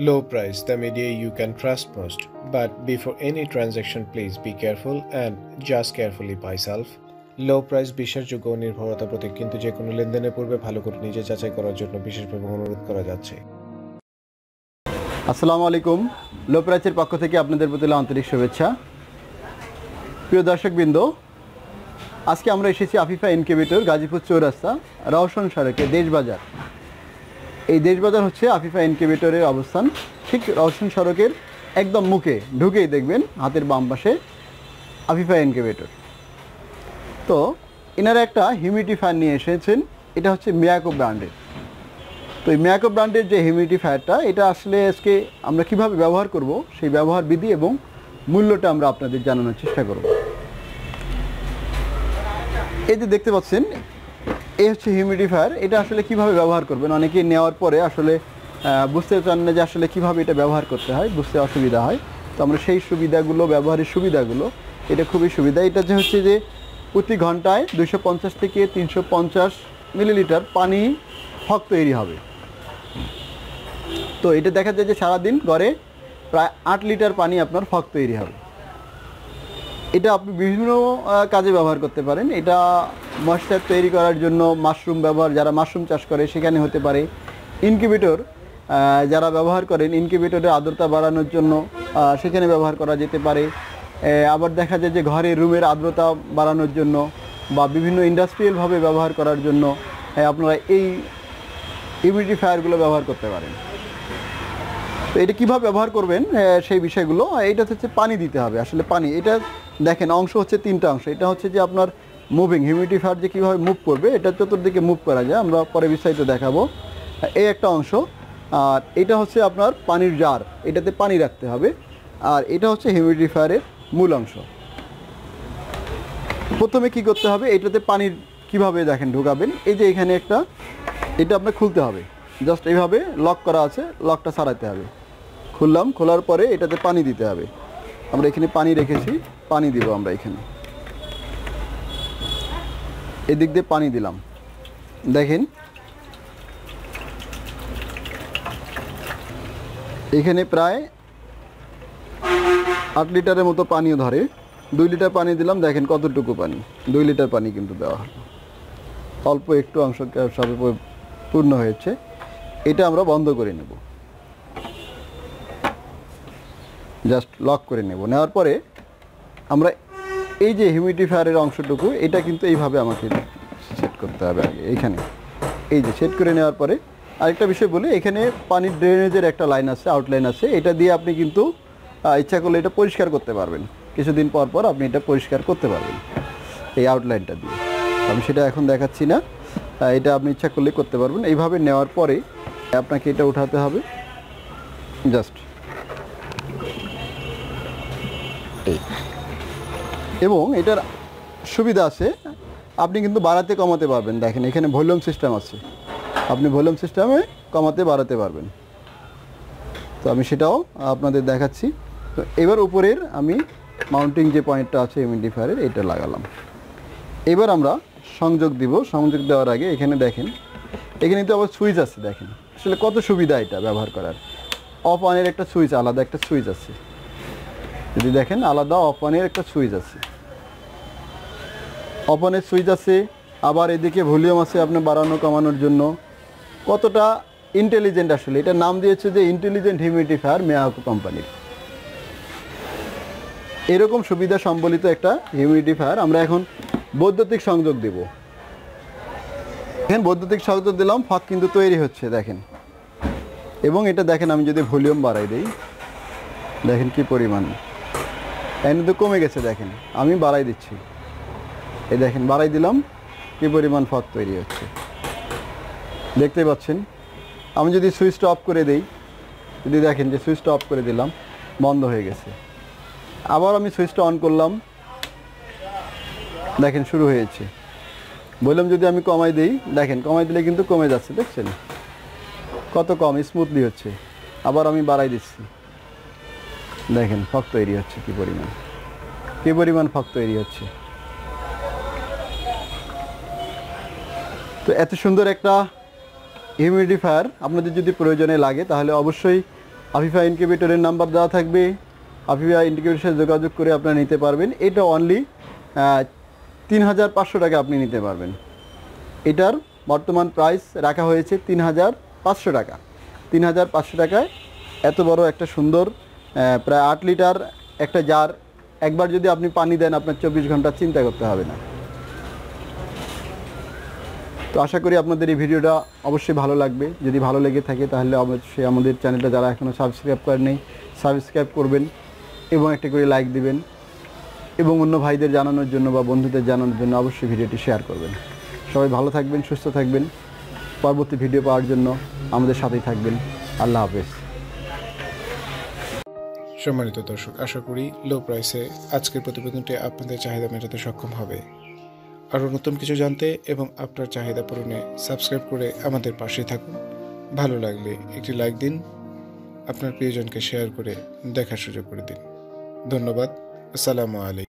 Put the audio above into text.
Low price, the media you can trust most. But before any transaction, please be careful and just carefully buy self. Low price বিশ্বাসযোগ্য ও নির্ভরতা প্রতীক, কিন্তু যে কোনো লেনদেনের পূর্বে ভালো করে নিজে যাচাই করার জন্য বিশেষভাবে অনুরোধ করা যাচ্ছে। আসসালামু আলাইকুম, লো প্রাইসের পক্ষ থেকে আপনাদের প্রতি আন্তরিক শুভেচ্ছা। প্রিয় দর্শকবৃন্দ, আজকে আমরা এসেছি আফিফা ইনকিউবেটর, গাজীপুর চৌরাস্তা, রওশন সড়কে দেশবাজার। এই দেশবাজার হচ্ছে আফিফা ইনকিউবেটরের অবস্থান। ঠিক রওশন সড়কের একদম মুখে ঢুকেই দেখবেন হাতের বাম পাশে আফিফা ইনকিউবেটর। তো এনারা একটা হিউমিডিফায়ার নিয়ে এসেছেন, এটা হচ্ছে মিয়াকো ব্র্যান্ডের। তো এই মিয়াকো ব্র্যান্ডের যে হিউমিডিফায়ারটা, এটা আসলে আজকে আমরা কিভাবে ব্যবহার করব সেই ব্যবহার বিধি এবং মূল্যটা আমরা আপনাদের জানানোর চেষ্টা করব। এই যে দেখতে পাচ্ছেন, এই হচ্ছে হিউমিডিফায়ার। এটা আসলে কিভাবে ব্যবহার করবেন, অনেকেই নেওয়ার পরে আসলে বুঝতে চান না যে আসলে কিভাবে এটা ব্যবহার করতে হয়, বুঝতে অসুবিধা হয়। তো আমরা সেই সুবিধাগুলো, ব্যবহারের সুবিধাগুলো, এটা খুবই সুবিধা। এটা যে হচ্ছে যে প্রতি ঘন্টায় 250 থেকে 350 মিলিলিটার পানি ফক তৈরি হবে। তো এটা দেখা যায় যে সারাদিন গড়ে প্রায় 8 লিটার পানি আপনার ফক তৈরি হবে। এটা আপনি বিভিন্ন কাজে ব্যবহার করতে পারেন। এটা ময়েশ্চার তৈরি করার জন্য, মাশরুম ব্যবহার, যারা মাশরুম চাষ করে সেখানে হতে পারে। ইনকিউবেটর যারা ব্যবহার করেন, ইনকিউবেটরের আর্দ্রতা বাড়ানোর জন্য সেখানে ব্যবহার করা যেতে পারে। আবার দেখা যায় যে ঘরের রুমের আর্দ্রতা বাড়ানোর জন্য বা বিভিন্ন ইন্ডাস্ট্রিয়ালভাবে ব্যবহার করার জন্য আপনারা এই হিউমিডিফায়ারগুলো ব্যবহার করতে পারেন। তো এটা কীভাবে ব্যবহার করবেন সেই বিষয়গুলো, এটা হচ্ছে পানি দিতে হবে। আসলে পানি, এটা দেখেন অংশ হচ্ছে 3টা অংশ। এটা হচ্ছে যে আপনার মুভিং হিউমিডিফায়ার যে কীভাবে মুভ করবে, এটা চতুর্দিকে মুভ করা যায়, আমরা পরে বিস্তারিত দেখাবো। এই একটা অংশ। আর এটা হচ্ছে আপনার পানির জার, এটাতে পানি রাখতে হবে। আর এটা হচ্ছে হিউমিডিফায়ারের মূল অংশ। প্রথমে কি করতে হবে, এটাতে পানির কিভাবে দেখেন ঢোকাবেন। এই যে এখানে একটা, এটা আপনার খুলতে হবে, জাস্ট এইভাবে লক করা আছে, লকটা ছাড়াতে হবে। খুললাম, খোলার পরে এটাতে পানি দিতে হবে। আমরা এখানে পানি রেখেছি, পানি দিব আমরা এখানে, এদিক দিয়ে পানি দিলাম। দেখেন এখানে প্রায় 8 লিটারের মতো পানিও ধরে। 2 লিটার পানি দিলাম, দেখেন কতটুকু পানি, 2 লিটার পানি কিন্তু দেওয়া হলো। অল্প একটু অংশ সবে পূর্ণ হয়েছে। এটা আমরা বন্ধ করে নেব, জাস্ট লক করে নেব। নেওয়ার পরে আমরা এই যে হিউমিডিফায়ারের অংশটুকু, এটা কিন্তু এইভাবে আমাকে সেট করতে হবে আগে। এইখানে এই যে সেট করে নেওয়ার পরে আরেকটা বিষয় বলি, এখানে পানির ড্রেনেজের একটা লাইন আছে, আউটলাইন আছে। এটা দিয়ে আপনি কিন্তু ইচ্ছা করলে এটা পরিষ্কার করতে পারবেন। কিছুদিন পর পর আপনি এটা পরিষ্কার করতে পারবেন এই আউটলাইনটা দিয়ে। আমি সেটা এখন দেখাচ্ছি না, এটা আপনি ইচ্ছা করলে করতে পারবেন। এইভাবে নেওয়ার পরে আপনাকে এটা উঠাতে হবে, জাস্ট এবং এটার সুবিধা আছে, আপনি কিন্তু বাড়াতে কমাতে পারবেন। দেখেন এখানে ভলিউম সিস্টেম আছে, আপনি ভলিউম সিস্টেমে কমাতে বাড়াতে পারবেন। তো আমি সেটাও আপনাদের দেখাচ্ছি। তো এবার উপরের আমি মাউন্টিং যে পয়েন্টটা আছে হিউমিডিফায়ারের, এটা লাগালাম। এবার আমরা সংযোগ দিব। সংযোগ দেওয়ার আগে এখানে দেখেন, এখানে তো আবার সুইচ আছে। দেখেন আসলে কত সুবিধা এটা ব্যবহার করার। অফ অনের একটা সুইচ, আলাদা একটা সুইচ আছে। যদি দেখেন আলাদা অফ অনের একটা সুইচ আছে, অফ অনের সুইচ আছে। আবার এদিকে ভলিউম আছে আপনার বাড়ানো কমানোর জন্য। কতটা ইন্টেলিজেন্ট আসলে, এটার নাম দিয়েছে যে ইন্টেলিজেন্ট হিউমিডিফায়ার মিয়াকো কোম্পানির। এরকম সুবিধা সম্বলিত একটা হিউমিডিফায়ার আমরা এখন বৈদ্যুতিক সংযোগ দেব। এখন বৈদ্যুতিক সংযোগ দিলাম, ফাঁক কিন্তু তৈরি হচ্ছে দেখেন। এবং এটা দেখেন আমি যদি ভলিউম বাড়াই দিই, দেখেন কি পরিমাণ, এখানে তো কমে গেছে। দেখেন আমি বাড়াই দিচ্ছি, এই দেখেন বাড়াই দিলাম, কি পরিমাণ ফাঁক তৈরি হচ্ছে দেখতে পাচ্ছেন। আমি যদি সুইচটা অফ করে দিই, যদি দেখেন যে সুইচটা অফ করে দিলাম, বন্ধ হয়ে গেছে। আবার আমি সুইচটা অন করলাম, দেখেন শুরু হয়েছে। বললাম যদি আমি কমাই দিই, দেখেন কমাই দিলে কিন্তু কমে যাচ্ছে, দেখছেন কত কম স্মুথলি হচ্ছে। আবার আমি বাড়াই দিচ্ছি, দেখেন ফক তৈরি হচ্ছে কি পরিমাণ ফক তৈরি হচ্ছে। তো এত সুন্দর একটা হিউমিডিফায়ার আপনাদের যদি প্রয়োজনে লাগে তাহলে অবশ্যই আফিফা ইনকিউবেটরের নাম্বার দেওয়া থাকবে। আফিফা ইনকিউবেটরের সাথে যোগাযোগ করে আপনারা নিতে পারবেন। এটা অনলি 3,500 টাকা আপনি নিতে পারবেন। এটার বর্তমান প্রাইস রাখা হয়েছে 3,500 টাকা। 3,500 টাকায় এত বড় একটা সুন্দর প্রায় 8 লিটার একটা জার, একবার যদি আপনি পানি দেন আপনার 24 ঘন্টা চিন্তা করতে হবে না। তো আশা করি আপনাদের এই ভিডিওটা অবশ্যই ভালো লাগবে। যদি ভালো লেগে থাকে তাহলে অবশ্যই আমাদের চ্যানেলটা যারা এখনও সাবস্ক্রাইব করেননি সাবস্ক্রাইব করবেন এবং একটা করে লাইক দিবেন, এবং অন্য ভাইদের জানানোর জন্য বা বন্ধুদের জানানোর জন্য অবশ্যই ভিডিওটি শেয়ার করবেন। সবাই ভালো থাকবেন, সুস্থ থাকবেন। পরবর্তী ভিডিও পাওয়ার জন্য আমাদের সাথেই থাকবেন। আল্লাহ হাফেজ। সম্মানিত দর্শক, আশা করি লো প্রাইসে আজকের প্রতিবেদনটি আপনাদের চাহিদা মেটাতে সক্ষম হবে। আরও নতুন কিছু জানতে এবং আপনার চাহিদা পূরণে সাবস্ক্রাইব করে আমাদের পাশে থাকুন। ভালো লাগলে একটি লাইক দিন, আপনার প্রিয়জনকে শেয়ার করে দেখার সুযোগ করে দিন। ধন্যবাদ। আসসালামু আলাইকুম।